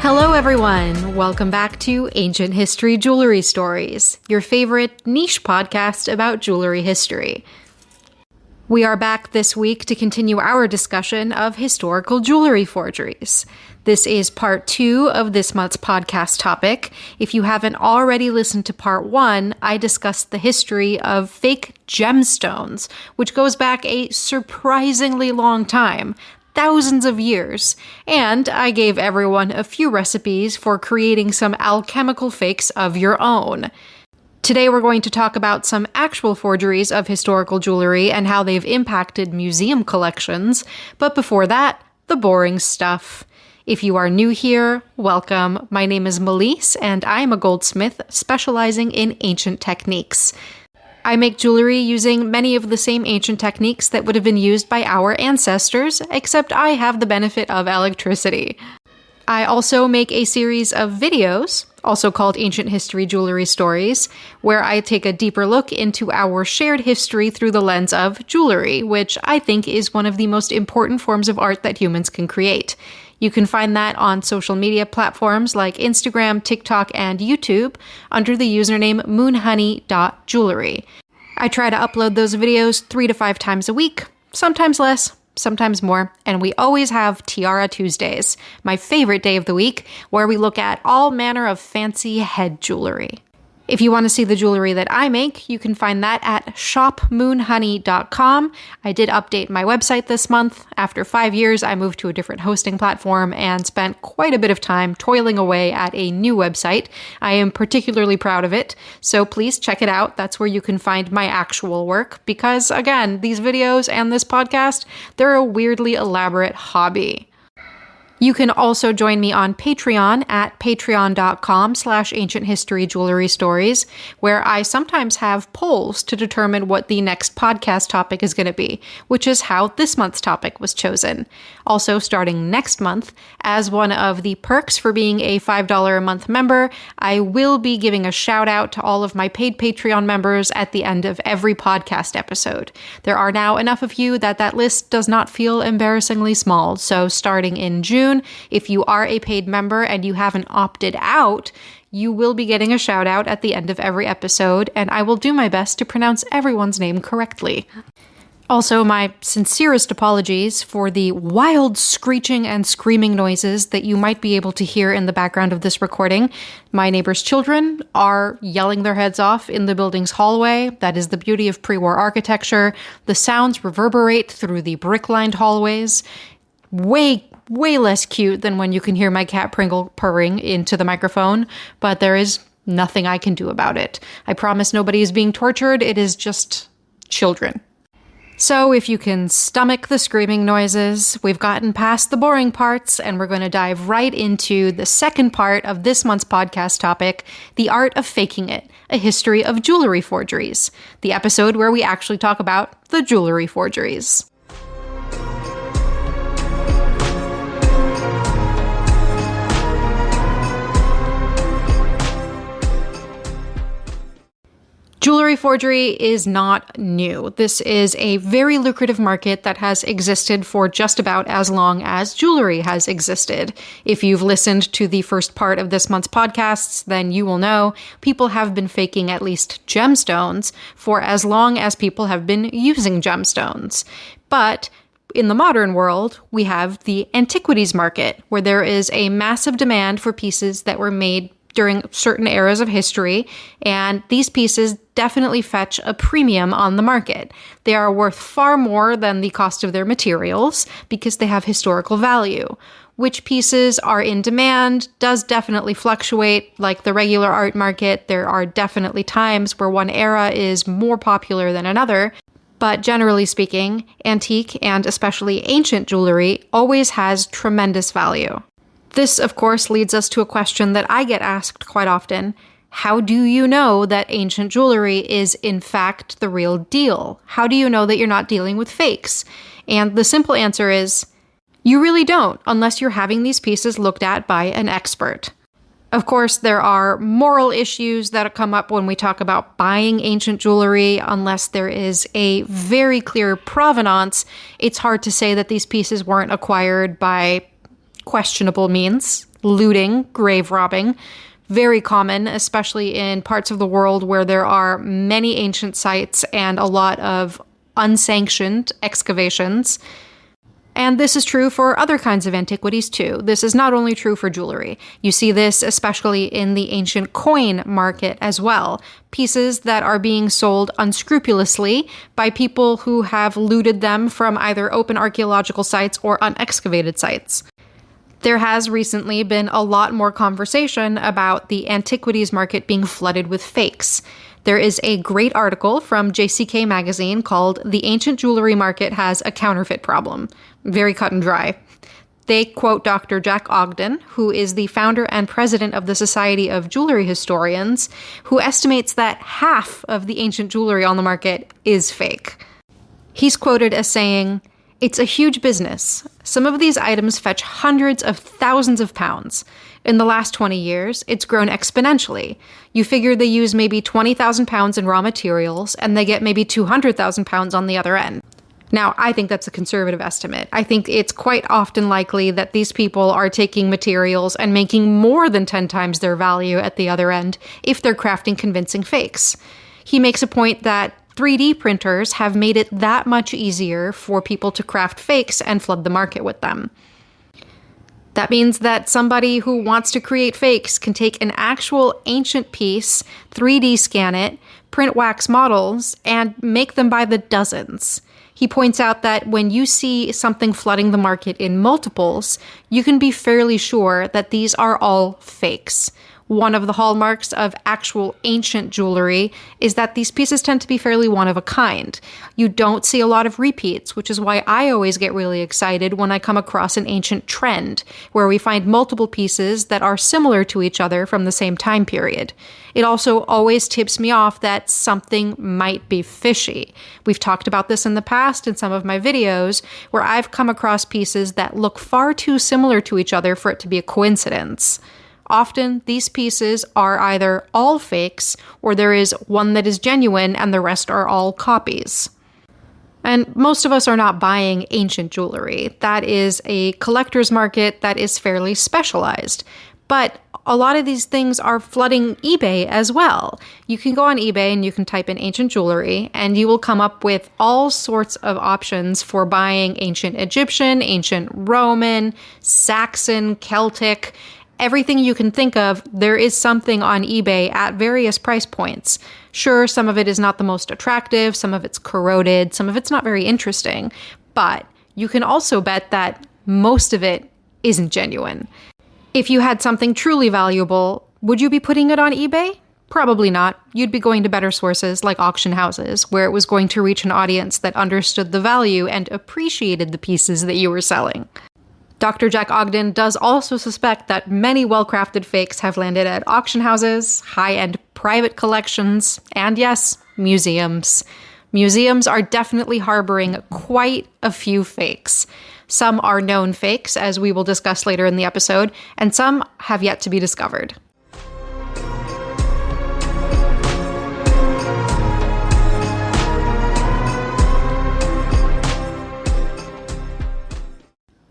Hello everyone! Welcome back to Ancient History Jewelry Stories, your favorite niche podcast about jewelry history. We are back this week to continue our discussion of historical jewelry forgeries. This is part 2 of this month's podcast topic. If you haven't already listened to part 1, I discussed the history of fake gemstones, which goes back a surprisingly long time. Thousands of years, and I gave everyone a few recipes for creating some alchemical fakes of your own. Today we're going to talk about some actual forgeries of historical jewelry and how they've impacted museum collections, but before that, the boring stuff. If you are new here, welcome. My name is Melise, and I'm a goldsmith specializing in ancient techniques. I make jewelry using many of the same ancient techniques that would have been used by our ancestors, except I have the benefit of electricity. I also make a series of videos, also called Ancient History Jewelry Stories, where I take a deeper look into our shared history through the lens of jewelry, which I think is one of the most important forms of art that humans can create. You can find that on social media platforms like Instagram, TikTok, and YouTube under the username moonhoney.jewelry. I try to upload those videos 3 to 5 times a week, sometimes less, sometimes more, and we always have Tiara Tuesdays, my favorite day of the week, where we look at all manner of fancy head jewelry. If you want to see the jewelry that I make, you can find that at shopmoonhoney.com. I did update my website this month. After 5 years, I moved to a different hosting platform and spent quite a bit of time toiling away at a new website. I am particularly proud of it, so please check it out. That's where you can find my actual work, because again, these videos and this podcast, they're a weirdly elaborate hobby. You can also join me on Patreon at patreon.com/ancient history jewelry stories, where I sometimes have polls to determine what the next podcast topic is going to be, which is how this month's topic was chosen. Also, starting next month, as one of the perks for being a $5 a month member, I will be giving a shout out to all of my paid Patreon members at the end of every podcast episode. There are now enough of you that list does not feel embarrassingly small, so starting in June, if you are a paid member and you haven't opted out, you will be getting a shout out at the end of every episode, and I will do my best to pronounce everyone's name correctly. Also, my sincerest apologies for the wild screeching and screaming noises that you might be able to hear in the background of this recording. My neighbor's children are yelling their heads off in the building's hallway. That is the beauty of pre-war architecture. The sounds reverberate through the brick-lined hallways. Way less cute than when you can hear my cat Pringle purring into the microphone, but there is nothing I can do about it. I promise nobody is being tortured, it is just children. So if you can stomach the screaming noises, we've gotten past the boring parts, and we're going to dive right into the second part of this month's podcast topic, The Art of Faking It, a history of jewelry forgeries, the episode where we actually talk about the jewelry forgeries. Jewelry forgery is not new. This is a very lucrative market that has existed for just about as long as jewelry has existed. If you've listened to the first part of this month's podcasts, then you will know people have been faking at least gemstones for as long as people have been using gemstones. But in the modern world, we have the antiquities market, where there is a massive demand for pieces that were made during certain eras of history, and these pieces definitely fetch a premium on the market. They are worth far more than the cost of their materials because they have historical value. Which pieces are in demand does definitely fluctuate. Like the regular art market, there are definitely times where one era is more popular than another. But generally speaking, antique and especially ancient jewelry always has tremendous value. This, of course, leads us to a question that I get asked quite often. How do you know that ancient jewelry is, in fact, the real deal? How do you know that you're not dealing with fakes? And the simple answer is, you really don't, unless you're having these pieces looked at by an expert. Of course, there are moral issues that come up when we talk about buying ancient jewelry. Unless there is a very clear provenance, it's hard to say that these pieces weren't acquired by questionable means, looting, grave robbing. Very common, especially in parts of the world where there are many ancient sites and a lot of unsanctioned excavations. And this is true for other kinds of antiquities too. This is not only true for jewelry. You see this especially in the ancient coin market as well. Pieces that are being sold unscrupulously by people who have looted them from either open archaeological sites or unexcavated sites. There has recently been a lot more conversation about the antiquities market being flooded with fakes. There is a great article from JCK magazine called "The Ancient Jewelry Market Has a Counterfeit Problem." Very cut and dry. They quote Dr. Jack Ogden, who is the founder and president of the Society of Jewelry Historians, who estimates that half of the ancient jewelry on the market is fake. He's quoted as saying, "It's a huge business. Some of these items fetch hundreds of thousands of pounds. In the last 20 years, it's grown exponentially. You figure they use maybe 20,000 pounds in raw materials, and they get maybe 200,000 pounds on the other end." Now, I think that's a conservative estimate. I think it's quite often likely that these people are taking materials and making more than 10 times their value at the other end if they're crafting convincing fakes. He makes a point that 3D printers have made it that much easier for people to craft fakes and flood the market with them. That means that somebody who wants to create fakes can take an actual ancient piece, 3D scan it, print wax models, and make them by the dozens. He points out that when you see something flooding the market in multiples, you can be fairly sure that these are all fakes. One of the hallmarks of actual ancient jewelry is that these pieces tend to be fairly one of a kind. You don't see a lot of repeats, which is why I always get really excited when I come across an ancient trend, where we find multiple pieces that are similar to each other from the same time period. It also always tips me off that something might be fishy. We've talked about this in the past in some of my videos, where I've come across pieces that look far too similar to each other for it to be a coincidence. Often, these pieces are either all fakes, or there is one that is genuine and the rest are all copies. And most of us are not buying ancient jewelry. That is a collector's market that is fairly specialized. But a lot of these things are flooding eBay as well. You can go on eBay and you can type in ancient jewelry, and you will come up with all sorts of options for buying ancient Egyptian, ancient Roman, Saxon, Celtic. Everything you can think of, there is something on eBay at various price points. Sure, some of it is not the most attractive, some of it's corroded, some of it's not very interesting, but you can also bet that most of it isn't genuine. If you had something truly valuable, would you be putting it on eBay? Probably not. You'd be going to better sources like auction houses, where it was going to reach an audience that understood the value and appreciated the pieces that you were selling. Dr. Jack Ogden does also suspect that many well-crafted fakes have landed at auction houses, high-end private collections, and yes, museums. Museums are definitely harboring quite a few fakes. Some are known fakes, as we will discuss later in the episode, and some have yet to be discovered.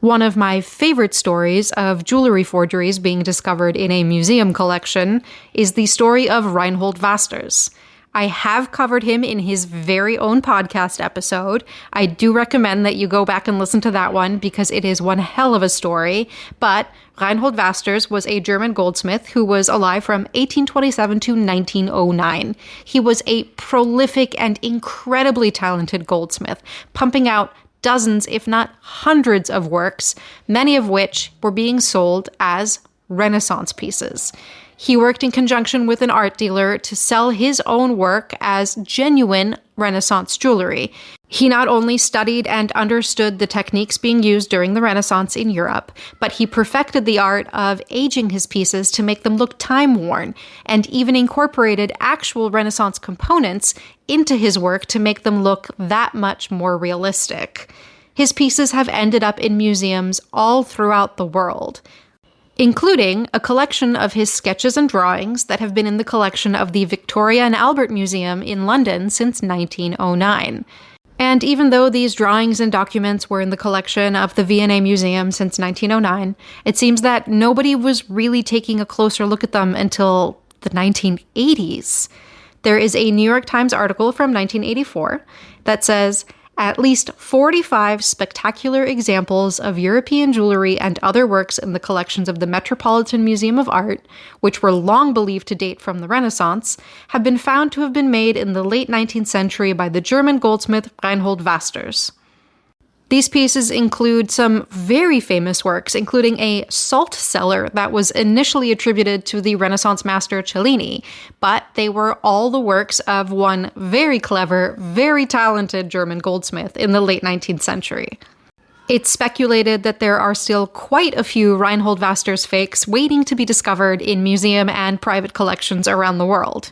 One of my favorite stories of jewelry forgeries being discovered in a museum collection is the story of Reinhold Vasters. I have covered him in his very own podcast episode. I do recommend that you go back and listen to that one because it is one hell of a story. But Reinhold Vasters was a German goldsmith who was alive from 1827 to 1909. He was a prolific and incredibly talented goldsmith, pumping out dozens, if not hundreds of works, many of which were being sold as Renaissance pieces. He worked in conjunction with an art dealer to sell his own work as genuine Renaissance jewelry. He not only studied and understood the techniques being used during the Renaissance in Europe, but he perfected the art of aging his pieces to make them look time-worn, and even incorporated actual Renaissance components into his work to make them look that much more realistic. His pieces have ended up in museums all throughout the world, including a collection of his sketches and drawings that have been in the collection of the Victoria and Albert Museum in London since 1909. And even though these drawings and documents were in the collection of the V&A Museum since 1909, it seems that nobody was really taking a closer look at them until the 1980s. There is a New York Times article from 1984 that says, at least 45 spectacular examples of European jewelry and other works in the collections of the Metropolitan Museum of Art, which were long believed to date from the Renaissance, have been found to have been made in the late 19th century by the German goldsmith Reinhold Wasters. These pieces include some very famous works, including a salt cellar that was initially attributed to the Renaissance master Cellini, but they were all the works of one very clever, very talented German goldsmith in the late 19th century. It's speculated that there are still quite a few Reinhold Wasters fakes waiting to be discovered in museum and private collections around the world.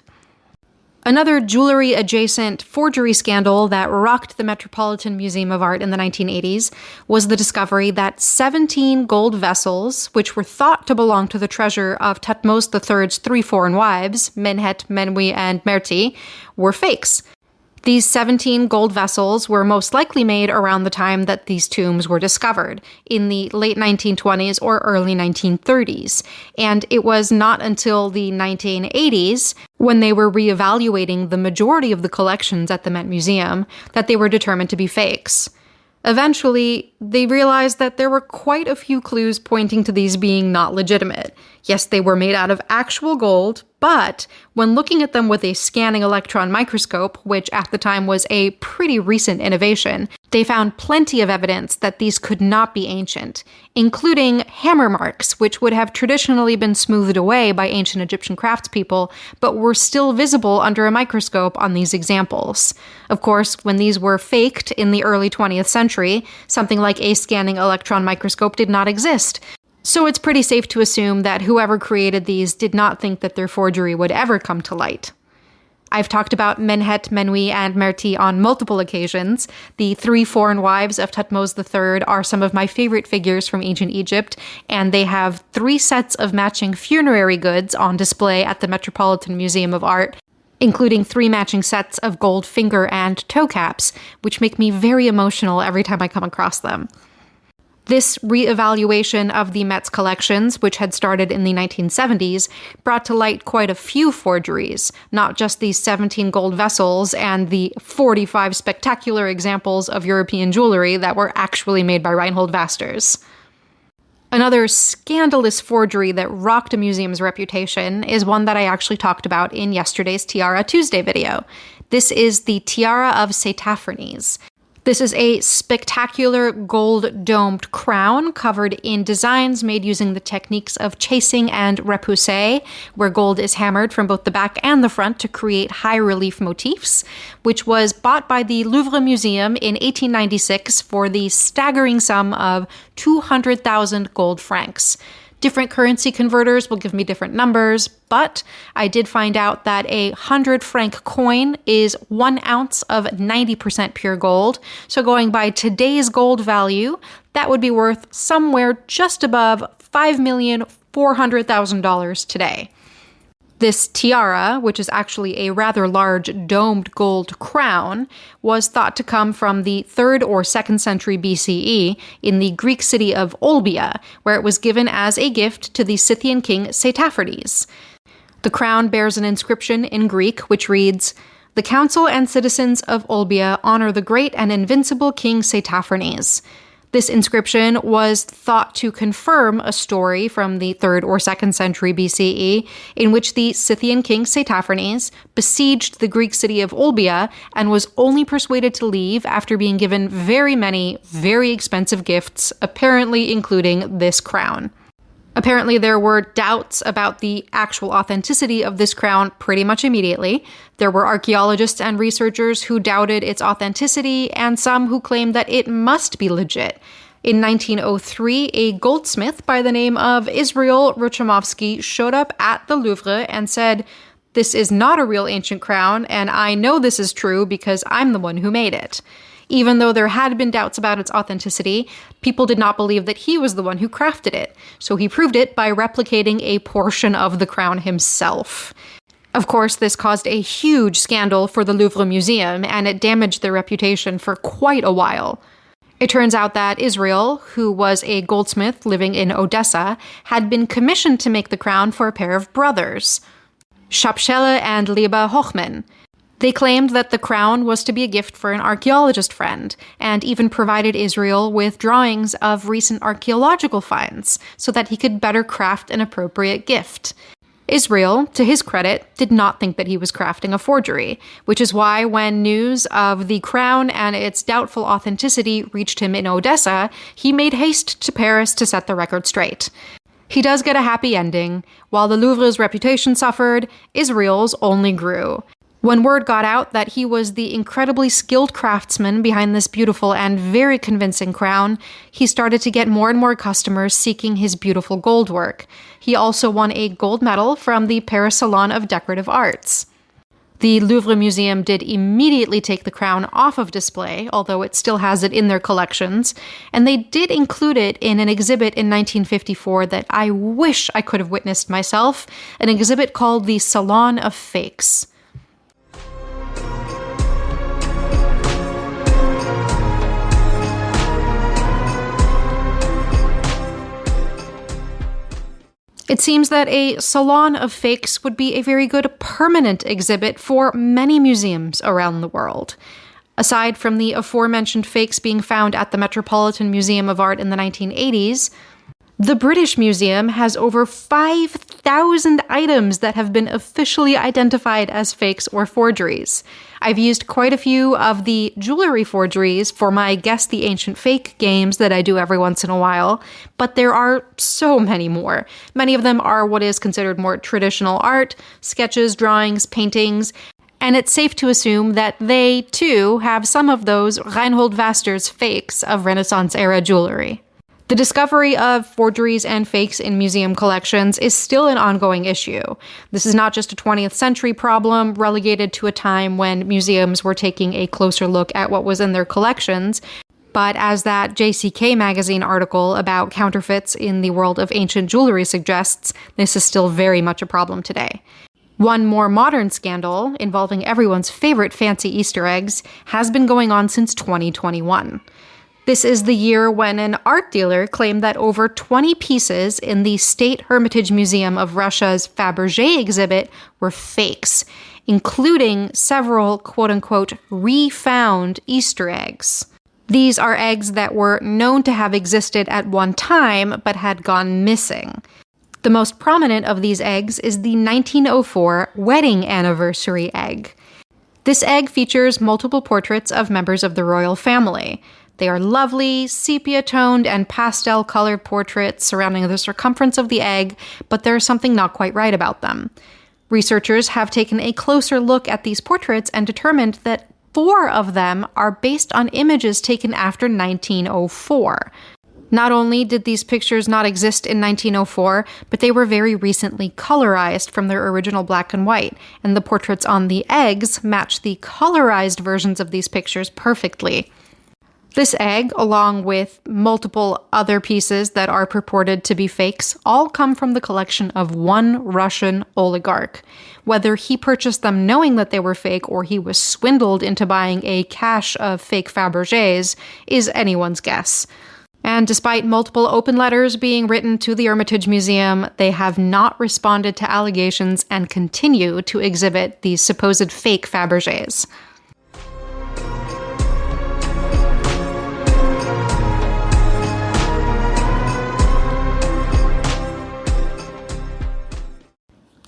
Another jewelry-adjacent forgery scandal that rocked the Metropolitan Museum of Art in the 1980s was the discovery that 17 gold vessels, which were thought to belong to the treasure of Thutmose III's three foreign wives, Menhet, Menwi, and Merti, were fakes. These 17 gold vessels were most likely made around the time that these tombs were discovered, in the late 1920s or early 1930s, and it was not until the 1980s, when they were reevaluating the majority of the collections at the Met Museum, that they were determined to be fakes. Eventually, they realized that there were quite a few clues pointing to these being not legitimate. Yes, they were made out of actual gold, but when looking at them with a scanning electron microscope, which at the time was a pretty recent innovation, they found plenty of evidence that these could not be ancient, including hammer marks, which would have traditionally been smoothed away by ancient Egyptian craftspeople, but were still visible under a microscope on these examples. Of course, when these were faked in the early 20th century, something like a scanning electron microscope did not exist. So it's pretty safe to assume that whoever created these did not think that their forgery would ever come to light. I've talked about Menhet, Menwi, and Merti on multiple occasions. The three foreign wives of Thutmose III are some of my favorite figures from ancient Egypt, and they have 3 sets of matching funerary goods on display at the Metropolitan Museum of Art, including 3 matching sets of gold finger and toe caps, which make me very emotional every time I come across them. This re-evaluation of the Met's collections, which had started in the 1970s, brought to light quite a few forgeries, not just these 17 gold vessels and the 45 spectacular examples of European jewelry that were actually made by Reinhold Wasters. Another scandalous forgery that rocked a museum's reputation is one that I actually talked about in yesterday's Tiara Tuesday video. This is the tiara of Saitaphernes. This is a spectacular gold-domed crown covered in designs made using the techniques of chasing and repoussé, where gold is hammered from both the back and the front to create high-relief motifs, which was bought by the Louvre Museum in 1896 for the staggering sum of 200,000 gold francs. Different currency converters will give me different numbers, but I did find out that a 100-franc coin is 1 ounce of 90% pure gold. So going by today's gold value, that would be worth somewhere just above $5,400,000 today. This tiara, which is actually a rather large domed gold crown, was thought to come from the 3rd or 2nd century BCE in the Greek city of Olbia, where it was given as a gift to the Scythian king Saitaphernes. The crown bears an inscription in Greek which reads, "The council and citizens of Olbia honor the great and invincible king Saitaphernes." This inscription was thought to confirm a story from the 3rd or 2nd century BCE in which the Scythian king Saitaphernes besieged the Greek city of Olbia and was only persuaded to leave after being given very many, very expensive gifts, apparently including this crown. Apparently, there were doubts about the actual authenticity of this crown pretty much immediately. There were archaeologists and researchers who doubted its authenticity, and some who claimed that it must be legit. In 1903, a goldsmith by the name of Israel Ruchamovsky showed up at the Louvre and said, "This is not a real ancient crown, and I know this is true because I'm the one who made it." Even though there had been doubts about its authenticity, people did not believe that he was the one who crafted it, so he proved it by replicating a portion of the crown himself. Of course, this caused a huge scandal for the Louvre Museum, and it damaged their reputation for quite a while. It turns out that Israel, who was a goldsmith living in Odessa, had been commissioned to make the crown for a pair of brothers, Shapshele and Liba Hochman. They claimed that the crown was to be a gift for an archaeologist friend, and even provided Israel with drawings of recent archaeological finds so that he could better craft an appropriate gift. Israel, to his credit, did not think that he was crafting a forgery, which is why when news of the crown and its doubtful authenticity reached him in Odessa, he made haste to Paris to set the record straight. He does get a happy ending. While the Louvre's reputation suffered, Israel's only grew. When word got out that he was the incredibly skilled craftsman behind this beautiful and very convincing crown, he started to get more and more customers seeking his beautiful gold work. He also won a gold medal from the Paris Salon of Decorative Arts. The Louvre Museum did immediately take the crown off of display, although it still has it in their collections, and they did include it in an exhibit in 1954 that I wish I could have witnessed myself, an exhibit called the Salon of Fakes. It seems that a salon of fakes would be a very good permanent exhibit for many museums around the world. Aside from the aforementioned fakes being found at the Metropolitan Museum of Art in the 1980s, the British Museum has over 5,000 items that have been officially identified as fakes or forgeries. I've used quite a few of the jewelry forgeries for my Guess the Ancient Fake games that I do every once in a while, but there are so many more. Many of them are what is considered more traditional art, sketches, drawings, paintings, and it's safe to assume that they, too, have some of those Reinhold Vaster's fakes of Renaissance-era jewelry. The discovery of forgeries and fakes in museum collections is still an ongoing issue. This is not just a 20th century problem relegated to a time when museums were taking a closer look at what was in their collections, but as that JCK magazine article about counterfeits in the world of ancient jewelry suggests, this is still very much a problem today. One more modern scandal, involving everyone's favorite fancy Easter eggs, has been going on since 2021. This is the year when an art dealer claimed that over 20 pieces in the State Hermitage Museum of Russia's Fabergé exhibit were fakes, including several quote-unquote refound Easter eggs. These are eggs that were known to have existed at one time but had gone missing. The most prominent of these eggs is the 1904 wedding anniversary egg. This egg features multiple portraits of members of the royal family. They are lovely, sepia-toned and pastel-colored portraits surrounding the circumference of the egg, but there's something not quite right about them. Researchers have taken a closer look at these portraits and determined that 4 of them are based on images taken after 1904. Not only did these pictures not exist in 1904, but they were very recently colorized from their original black and white, and the portraits on the eggs match the colorized versions of these pictures perfectly. This egg, along with multiple other pieces that are purported to be fakes, all come from the collection of one Russian oligarch. Whether he purchased them knowing that they were fake or he was swindled into buying a cache of fake Fabergés is anyone's guess. And despite multiple open letters being written to the Hermitage Museum, they have not responded to allegations and continue to exhibit these supposed fake Fabergés.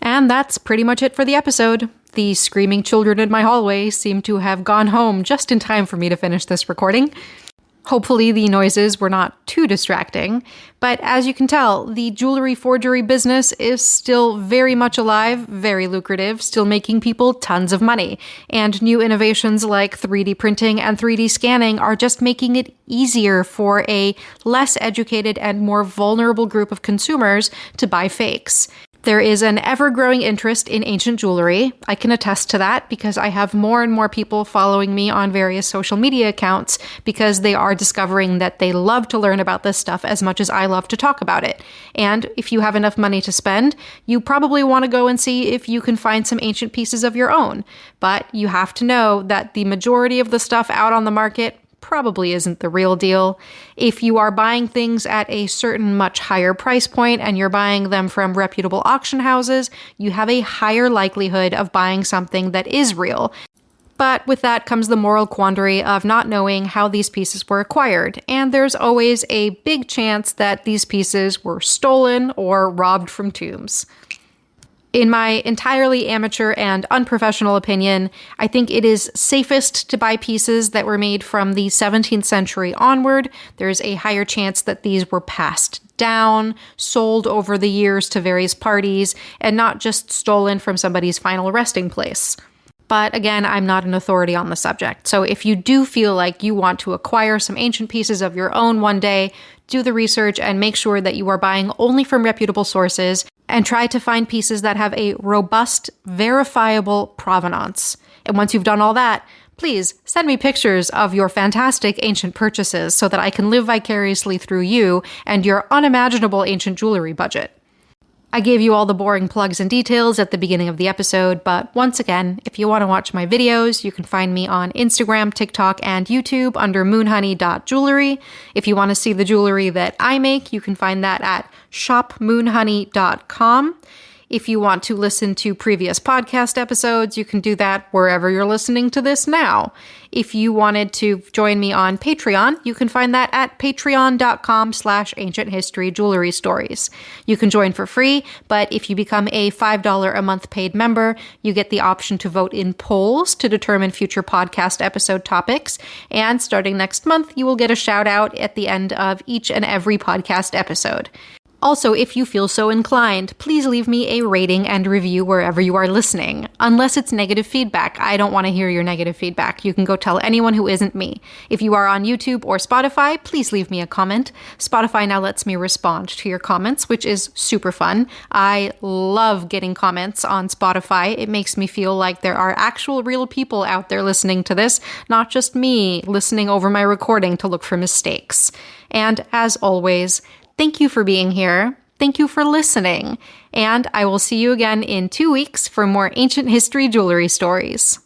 And that's pretty much it for the episode. The screaming children in my hallway seem to have gone home just in time for me to finish this recording. Hopefully the noises were not too distracting, but as you can tell, the jewelry forgery business is still very much alive, very lucrative, still making people tons of money, and new innovations like 3D printing and 3D scanning are just making it easier for a less educated and more vulnerable group of consumers to buy fakes. There is an ever-growing interest in ancient jewelry. I can attest to that because I have more and more people following me on various social media accounts because they are discovering that they love to learn about this stuff as much as I love to talk about it. And if you have enough money to spend, you probably want to go and see if you can find some ancient pieces of your own. But you have to know that the majority of the stuff out on the market probably isn't the real deal. If you are buying things at a certain much higher price point and you're buying them from reputable auction houses, you have a higher likelihood of buying something that is real. But with that comes the moral quandary of not knowing how these pieces were acquired, and there's always a big chance that these pieces were stolen or robbed from tombs. In my entirely amateur and unprofessional opinion, I think it is safest to buy pieces that were made from the 17th century onward. There's a higher chance that these were passed down, sold over the years to various parties, and not just stolen from somebody's final resting place. But again, I'm not an authority on the subject. So if you do feel like you want to acquire some ancient pieces of your own one day, do the research and make sure that you are buying only from reputable sources, and try to find pieces that have a robust, verifiable provenance. And once you've done all that, please send me pictures of your fantastic ancient purchases so that I can live vicariously through you and your unimaginable ancient jewelry budget. I gave you all the boring plugs and details at the beginning of the episode, but once again, if you want to watch my videos, you can find me on Instagram, TikTok, and YouTube under moonhoney.jewelry. If you want to see the jewelry that I make, you can find that at shopmoonhoney.com. If you want to listen to previous podcast episodes, you can do that wherever you're listening to this now. If you wanted to join me on Patreon, you can find that at patreon.com/ancienthistoryjewelrystories. You can join for free, but if you become a $5 a month paid member, you get the option to vote in polls to determine future podcast episode topics. And starting next month, you will get a shout out at the end of each and every podcast episode. Also, if you feel so inclined, please leave me a rating and review wherever you are listening. Unless it's negative feedback, I don't want to hear your negative feedback. You can go tell anyone who isn't me. If you are on YouTube or Spotify, please leave me a comment. Spotify now lets me respond to your comments, which is super fun. I love getting comments on Spotify. It makes me feel like there are actual real people out there listening to this, not just me listening over my recording to look for mistakes. And as always, thank you for being here. Thank you for listening. And I will see you again in 2 weeks for more ancient history jewelry stories.